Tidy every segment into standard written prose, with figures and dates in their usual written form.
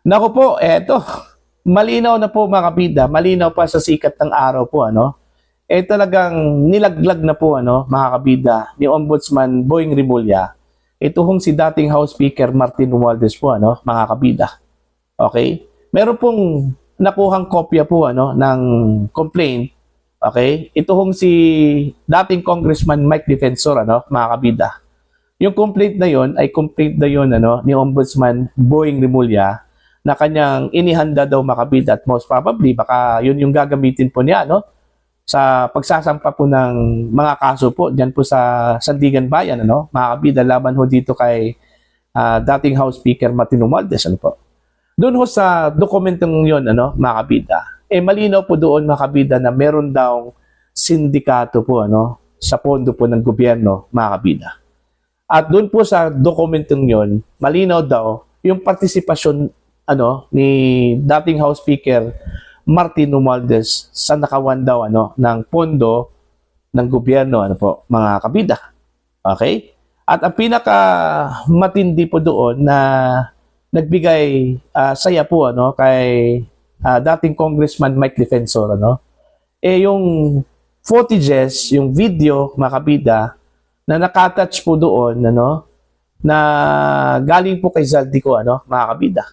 Naku po, eto. Malinaw na po mga kabida, malinaw pa sa sikat ng araw po ano. Talagang nilaglag na po ano mga kabida ni Ombudsman Boying Rimulya. Ito hong si dating House Speaker Martin Romualdez po ano mga kabida. Okay? Meron pong nakuhang kopya po ano ng complaint. Okay? Ito hong si dating Congressman Mike Defensor ano mga kabida. Yung complaint na yon ay complaint na yon ano ni Ombudsman Boying Rimulya na kanyang inihanda daw makabida at most probably baka yun yung gagamitin po niya no sa pagsasampa po ng mga kaso po diyan po sa Sandigan Bayan ano makabida laban ho dito kay dating House Speaker Martin Romualdez ano po. Doon ho sa dokumentong yun ano makabida malinaw po doon makabida na meron daw sindikato po ano sa pondo po ng gobyerno makabida. At doon po sa dokumentong yun malinaw daw yung partisipasyon ano ni dating House Speaker Martin Romualdez sa nakawan daw ano ng pondo ng gobyerno ano po mga kabida. Okay? At ang pinaka matindi po doon na nagbigay saya po ano kay dating Congressman Mike Defensor ano yung footages, yung video mga kabida na nakatouch po doon ano na galing po kay Zaldico ano mga kabida.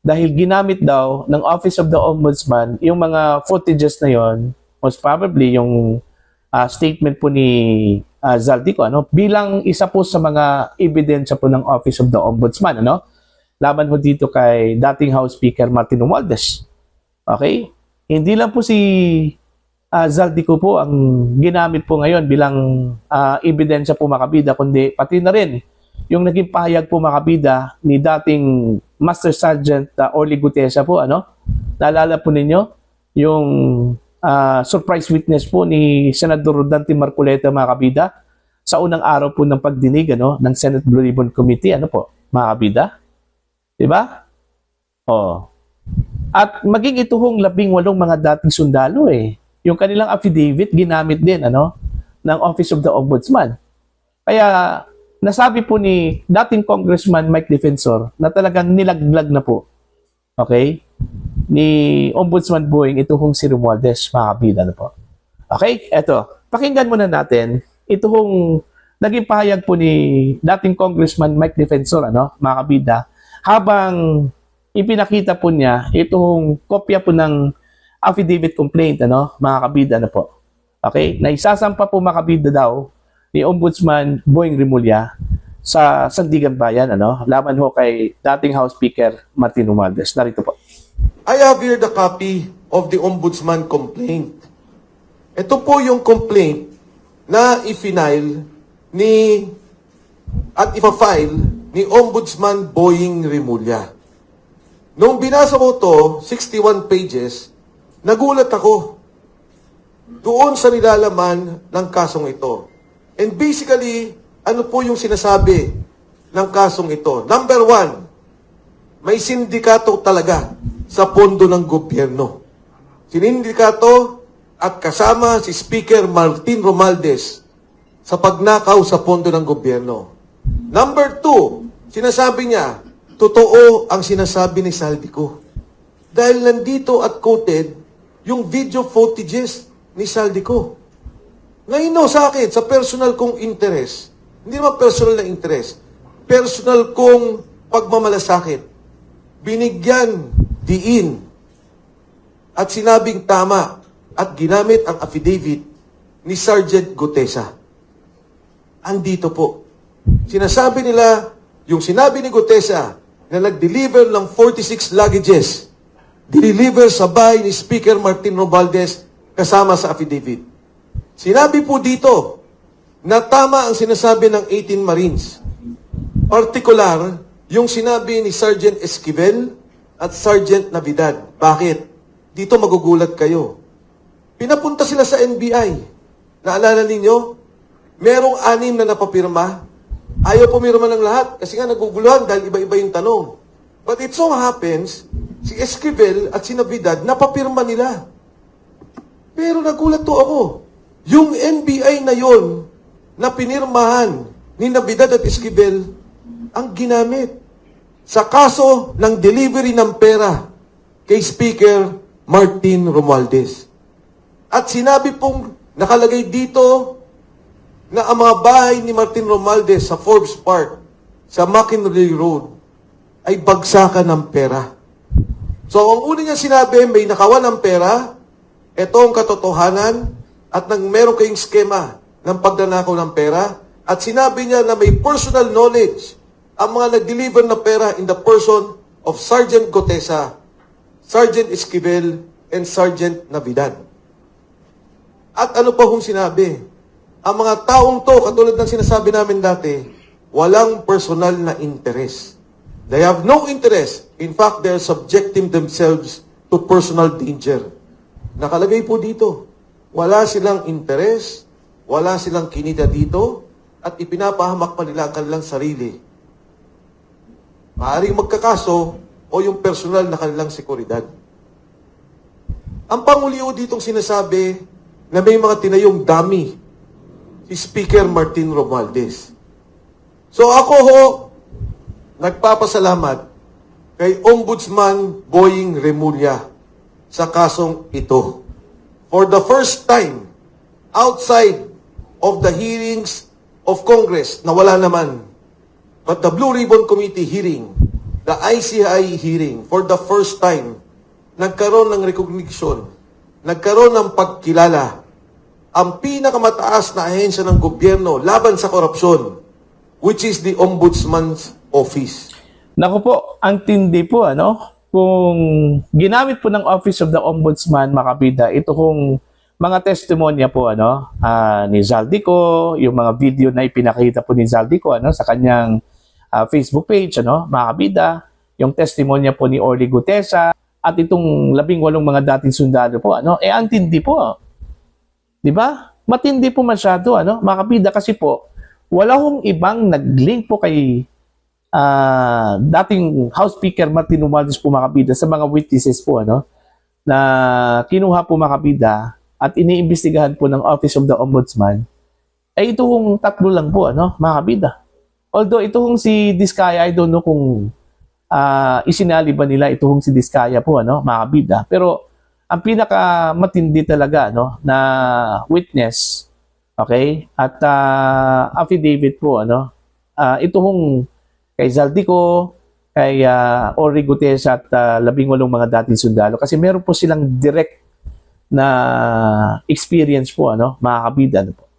Dahil ginamit daw ng Office of the Ombudsman yung mga footages na yon, most probably yung statement po ni Zaldico ano, bilang isa po sa mga ebidensya po ng Office of the Ombudsman ano, laban po dito kay dating House Speaker Martin Romualdez. Okay? Hindi lang po si Zaldico po ang ginamit po ngayon bilang ebidensya po makabida, kundi pati na rin yung naging pahayag po makabida ni dating Master Sergeant Orly Gutesa po ano. Naalala po ninyo yung surprise witness po ni Senador Dante Marcoleta mga kabida sa unang araw po ng pagdinig ano ng Senate Blue Ribbon Committee ano po mga kabida. 'Di ba? Oh. At maging ito hong 18 mga dating sundalo yung kanilang affidavit ginamit din ano ng Office of the Ombudsman. Kaya nasabi po ni dating Congressman Mike Defensor na talagang nilaglag na po, okay, ni Ombudsman Boying ito hong si Romualdez, mga kabida na po. Okay, eto, pakinggan muna natin, ito hong naging pahayag po ni dating Congressman Mike Defensor, ano, mga kabida, habang ipinakita po niya itong kopya po ng affidavit complaint, ano, mga kabida na po. Okay, na isasampa po mga kabida daw ni Ombudsman Boying Rimulya sa Sandigan Bayan ano laban ho kay dating House Speaker Martin Romualdez. Narito po. I have here the copy of the Ombudsman complaint. Ito po yung complaint na i-file ni at ipa-file ni Ombudsman Boying Rimulya. Nung binasa ko to, 61 pages, nagulat ako doon sa nilalaman ng kasong ito. And basically, ano po yung sinasabi ng kasong ito? Number 1, may sindikato talaga sa pondo ng gobyerno. Sinindikato at kasama si Speaker Martin Romualdez sa pagnakaw sa pondo ng gobyerno. Number 2, sinasabi niya, totoo ang sinasabi ni Zaldico. Dahil nandito at quoted yung video footages ni Zaldico. Ngayon sa akin, sa personal kong interest, hindi naman personal na interest, personal kong pagmamalasakit, binigyan, diin, at sinabing tama, at ginamit ang affidavit ni Sergeant Gutesa. Andito po. Sinasabi nila, yung sinabi ni Gutesa na nag-deliver ng 46 luggages, deliver sa bahay ni Speaker Martin Romualdez kasama sa affidavit. Sinabi po dito na tama ang sinasabi ng 18 Marines. Partikular, yung sinabi ni Sergeant Esquivel at Sergeant Navidad. Bakit? Dito magugulat kayo. Pinapunta sila sa NBI. Naalala ninyo? Merong 6 na napapirma. Ayaw pumirma ng lahat kasi nga naguguluhan dahil iba-iba yung tanong. But it so happens, si Esquivel at si Navidad napapirma nila. Pero nagulat to ako. Yung NBI na yon na pinirmahan ni Navidad at Esquivel ang ginamit sa kaso ng delivery ng pera kay Speaker Martin Romualdez. At sinabi pong nakalagay dito na ang mga bahay ni Martin Romualdez sa Forbes Park, sa McInerney Road, ay bagsakan ng pera. So, ang una niya sinabi, may nakawan ng pera, ito ang katotohanan, at nang meron kayong skema ng pagnanakaw ng pera, at sinabi niya na may personal knowledge ang mga nag-deliver na pera in the person of Sergeant Gotesa, Sergeant Esquivel, and Sergeant Navidad. At ano pa hong sinabi? Ang mga taong to, katulad ng sinasabi namin dati, walang personal na interest. They have no interest. In fact, they are subjecting themselves to personal danger. Nakalagay po dito, wala silang interest, wala silang kinita dito, at ipinapahamak pa nila ang kanilang sarili. Maaaring magkakaso o yung personal na kanilang seguridad. Ang panguliho ditong sinasabi na may mga tinayong dummy si Speaker Martin Romualdez. So ako ho, nagpapasalamat kay Ombudsman Boying Remulla sa kasong ito. For the first time, outside of the hearings of Congress, na wala naman, but the Blue Ribbon Committee hearing, the ICI hearing, for the first time, nagkaroon ng recognition, nagkaroon ng pagkilala, ang pinakamataas na ahensya ng gobyerno laban sa korupsyon, which is the Ombudsman's Office. Naku po, ang tindi po, kung ginamit po ng Office of the Ombudsman, mga kabida, ito kung mga testimonya po, ni Zaldico, yung mga video na ipinakita po ni Zaldico, sa kanyang Facebook page, mga kabida, yung testimonya po ni Orly Gutesa, at itong 18 mga dating sundalo po, ang tindi po. Di ba? Matindi po masyado, mga kabida, kasi po, wala hong ibang nag-link po kay dating House Speaker Martin Romualdez po, mga kabida, sa mga witnesses po, na kinuha po, mga kabida, at iniimbestigahan po ng Office of the Ombudsman, ay ito hong tatlo lang po, mga kabida. Although ito hong si Diskaya, I don't know kung isinali ba nila ito hong si Diskaya po, mga kabida. Pero ang pinakamatindi talaga, na witness, okay, at affidavit po, ito hong kay Zaldico, kay Orly Gutesa at 18 mga dating sundalo. Kasi meron po silang direct na experience po, mga kabida. Po.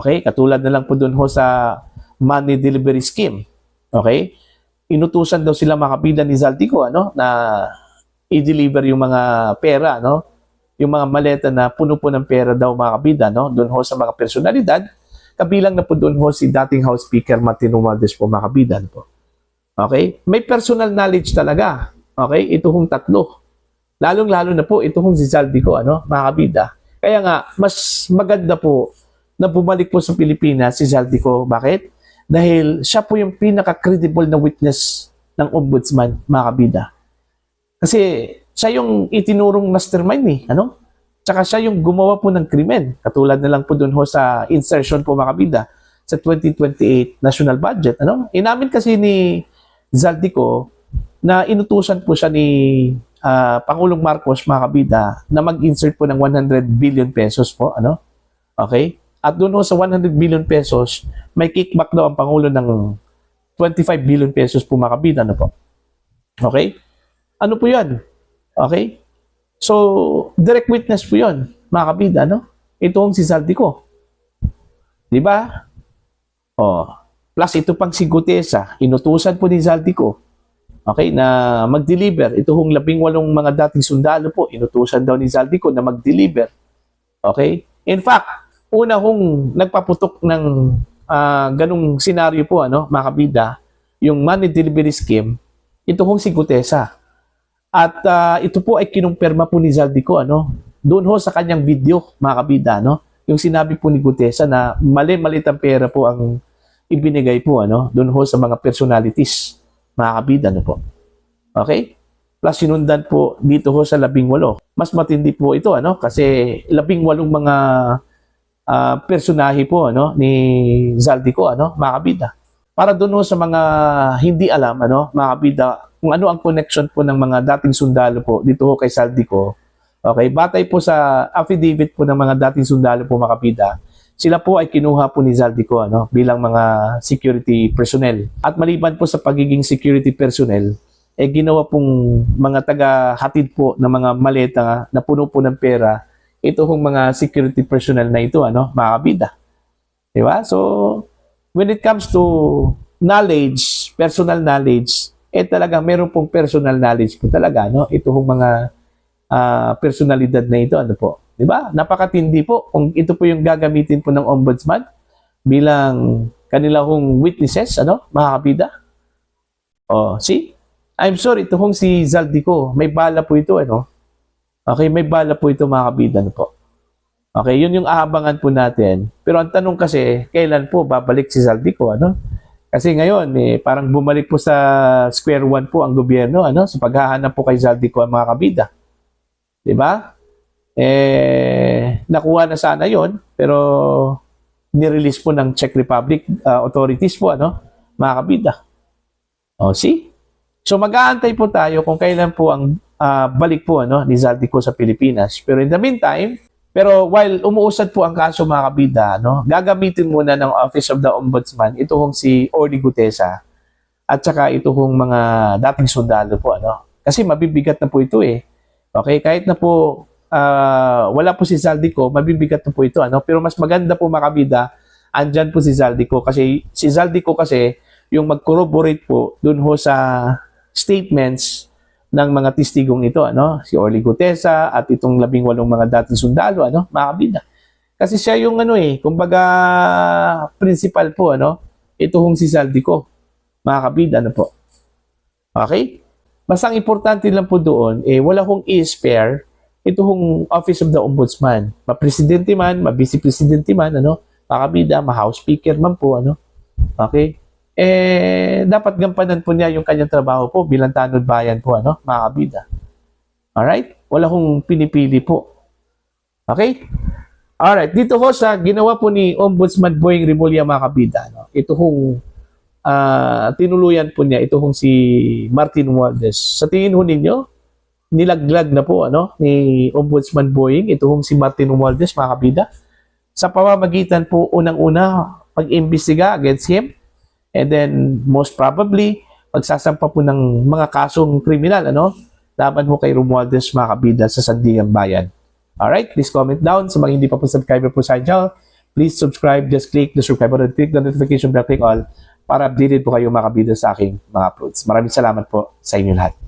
Okay? Katulad na lang po dun ho sa money delivery scheme. Okay? Inutusan daw sila, mga kabida, ni Zaldico, na i-deliver yung mga pera, yung mga maleta na puno po ng pera daw, mga kabida, doon ho sa mga personalidad. Kabilang na po doon ho si dating House Speaker Martin Romualdez po, mga kabida. Po. Okay? May personal knowledge talaga. Okay? Ito hong tatlo. Lalong-lalo na po, ito hong si Zaldico, mga kabida. Kaya nga, mas maganda po na bumalik po sa Pilipinas si Zaldico. Bakit? Dahil siya po yung pinaka-credible na witness ng Ombudsman, mga kabida. Kasi siya yung itinurong mastermind, Tsaka siya yung gumawa po ng krimen. Katulad na lang po dun ho sa insertion po, mga kabida, sa 2028 national budget, Inamin kasi ni Zaldico na inutusan po siya ni Pangulong Marcos, mga kabida, na mag-insert po ng 100 billion pesos po, Okay? At doon ho sa 100 billion pesos, may kickback daw ang Pangulo ng 25 billion pesos po, mga kabida, po. Okay? Ano po yan? Okay? So, direct witness po yun, mga kabida, Ito ang si Zaldico. Di ba? Plus, ito pang si Gutesa, inutusan po ni Zaldico, okay, na mag-deliver. Ito hong 18 mga dating sundalo po, inutusan daw ni Zaldico na mag-deliver. Okay? In fact, una hong nagpaputok ng ganung senaryo po, mga kabida, yung money delivery scheme, ito hong si Gutesa. At ito po ay kinumpirma po ni Zaldico, doon ho sa kanyang video, mga kabida, yung sinabi po ni Gutesa na mali-malit ang pera po ang ibinigay po, doon ho sa mga personalities, mga kabida, po. Okay? Plus, sinundan po dito ho sa 18. Mas matindi po ito, kasi 18 mga personahe po, ni Zaldico, mga kabida. para doon sa mga hindi alam, ano, mga kabida, kung ano ang connection po ng mga dating sundalo po dito ho kay Zaldico. Okay, batay po sa affidavit po ng mga dating sundalo po, mga kabida, sila po ay kinuha po ni Zaldico, ano, bilang mga security personnel. At maliban po sa pagiging security personnel, ginawa pong mga taga-hatid po ng mga maleta na puno po ng pera, ito hong mga security personnel na ito, ano, mga kabida. Diba? So, when it comes to knowledge, personal knowledge, talaga meron pong personal knowledge po talaga, no? Ito hong mga personalidad na ito, ano po. Diba? Napakatindi po kung ito po yung gagamitin po ng ombudsman bilang kanila hong witnesses, ano, mga kabida. Oh, see? I'm sorry, ito hong si Zaldico, may bala po ito, ano? Okay, may bala po ito, mga kabida, ano po. Okay, yun yung aabangan po natin. Pero ang tanong kasi, kailan po babalik si Zaldico, ano? Kasi ngayon, parang bumalik po sa square one po ang gobyerno, ano? Sa paghahanap po kay Zaldico ang mga kabida. Diba? Nakuha na sana yon, pero nirelease po ng Czech Republic authorities po, ano? Mga kabida. O, see? So mag-aantay po tayo kung kailan po ang balik po, ano, ni Zaldico sa Pilipinas. Pero in the meantime, while umuusad po ang kaso, mga kabida, no, gagamitin muna ng Office of the Ombudsman ito hong si Orly Gutesa at saka ito hong mga dating sundalo po, ano. Kasi mabibigat na po ito Okay, kahit na po wala po si Zaldico, mabibigat na po ito, ano. Pero mas maganda po, mga kabida, andyan po si Zaldico kasi si Zaldico kasi yung mag-corroborate po dun ho sa statements ng mga testigong ito, ano, si Orly Gutesa at itong 18 mga dating sundalo, ano, mga kabida. Kasi siya yung ano kumbaga principal po, ano, ito hong si Zaldico, mga kabida, ano po. Okay? Basta ang importante lang po doon, wala hong i-spare ito hong Office of the Ombudsman. Ma-presidente man, ma-vice presidente man, ano, mga kabida, ma-house speaker man po, ano. Okay? Dapat gampanan po niya yung kanyang trabaho po bilang tanod bayan po, ano, mga kabida. Alright? Wala kong pinipili po. Okay? Alright. Dito ho sa ginawa po ni Ombudsman Boying Rimulya, mga kabida, no? Ito hong tinuluyan po niya, ito hong si Martin Romualdez. Sa tingin ho ninyo, nilaglag na po, ano, ni Ombudsman Boying, ito hong si Martin Romualdez, mga kabida. Sa pamamagitan po, unang-una, pag-imbestiga against him. And then, most probably, magsasampa po ng mga kasong kriminal, ano, laban mo kay Romualdez, mga kabida, sa Sandigan Bayan. Alright, please comment down. Sa mga hindi pa po subscriber po sa channel, please subscribe. Just click the subscribe button, click the notification bell, click all, para updated po kayo, mga kabida, sa aking mga uploads. Maraming salamat po sa inyo lahat.